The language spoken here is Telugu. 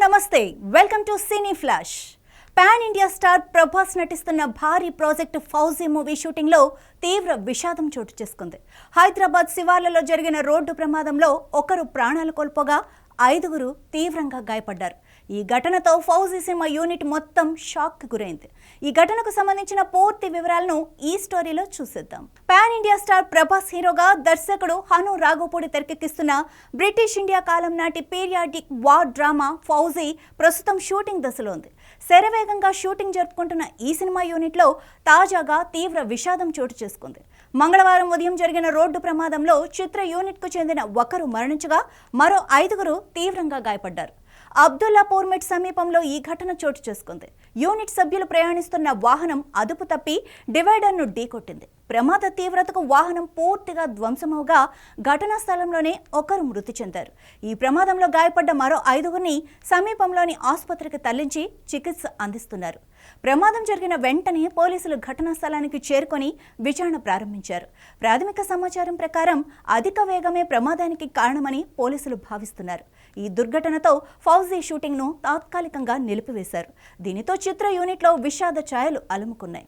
నమస్తే welcome to cine flash. Pan India star Prabhas నటిస్తున్న భారీ ప్రాజెక్ట్ ఫౌజీ మూవీ షూటింగ్ లో తీవ్ర విషాదం చోటు చేసుకుంది. హైదరాబాద్ శివార్లలో జరిగిన రోడ్డు ప్రమాదంలో ఒకరు ప్రాణాలు కోల్పోగా 5గురు తీవ్రంగా గాయపడ్డారు. ఈ ఘటనతో ఫౌజీ సినిమా యూనిట్ మొత్తం షాక్ కు గురైంది. ఈ ఘటనకు సంబంధించిన పూర్తి వివరాలను ఈ స్టోరీలో చూసేద్దాం. పాన్ ఇండియా స్టార్ ప్రభాస్ హీరోగా దర్శకుడు హను రాఘోపూడి తెరకెక్కిస్తున్న బ్రిటిష్ ఇండియా కాలం నాటి పీరియాడిక్ వార్ డ్రామా ఫౌజీ ప్రస్తుతం షూటింగ్ దశలో ఉంది. శరవేగంగా షూటింగ్ జరుపుకుంటున్న ఈ సినిమా యూనిట్ లో తాజాగా తీవ్ర విషాదం చోటు చేసుకుంది. మంగళవారం ఉదయం జరిగిన రోడ్డు ప్రమాదంలో చిత్ర యూనిట్ కు చెందిన ఒకరు మరణించగా మరో 5గురు తీవ్రంగా గాయపడ్డారు. అబ్దుల్లాపూర్ మెట్ సమీపంలో ఈ ఘటన చోటు చేసుకుంది. యూనిట్ సభ్యులు ప్రయాణిస్తున్న వాహనం అదుపు తప్పి డివైడర్ను ఢీకొట్టింది. ప్రమాద తీవ్రతకు వాహనం పూర్తిగా ధ్వంసమవగా ఘటనా స్థలంలోనే ఒకరు మృతి చెందారు. ఈ ప్రమాదంలో గాయపడ్డ మరో 5గురిని సమీపంలోని ఆసుపత్రికి తరలించి చికిత్స అందిస్తున్నారు. ప్రమాదం జరిగిన వెంటనే పోలీసులు ఘటనా స్థలానికి చేరుకొని విచారణ ప్రారంభించారు. ప్రాథమిక సమాచారం ప్రకారం అధిక వేగమే ప్రమాదానికి కారణమని పోలీసులు భావిస్తున్నారు. ఈ దుర్ఘటనతో ఫౌజీ షూటింగ్ ను తాత్కాలికంగా నిలిపివేశారు. దీనితో చిత్ర యూనిట్ లో విషాద ఛాయలు అలుముకున్నాయి.